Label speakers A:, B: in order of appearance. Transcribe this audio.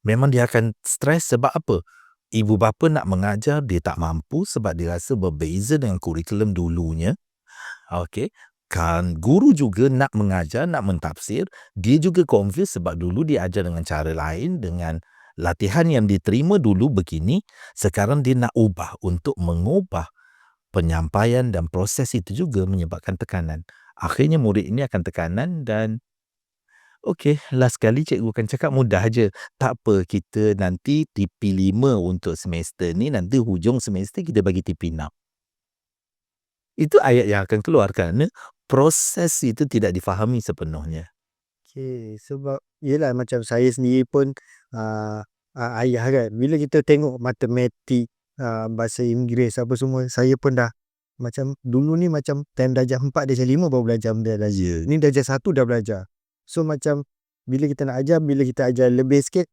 A: Memang dia akan stres sebab apa? Ibu bapa nak mengajar, dia tak mampu sebab dia rasa berbeza dengan kurikulum dulunya. Okey. Kan guru juga nak mengajar, nak mentafsir, dia juga confused sebab dulu dia ajar dengan cara lain, dengan latihan yang diterima dulu begini, sekarang dia nak ubah. Untuk mengubah penyampaian dan proses itu juga menyebabkan tekanan. Akhirnya murid ini akan tekanan dan okey, last sekali cikgu akan cakap mudah je. Tak apa, kita nanti TP5 untuk semester ni, nanti hujung semester kita bagi TP6. Itu ayat yang akan keluar kerana proses itu tidak difahami sepenuhnya.
B: Okay, sebab yelah macam saya sendiri pun ayah kan, bila kita tengok matematik, bahasa Inggeris apa semua, saya pun dah macam dulu ni macam time darjah 4 darjah 5 baru belajar benda
A: Ya.
B: ni darjah 1 dah belajar. So macam bila kita nak ajar, bila kita ajar lebih sikit,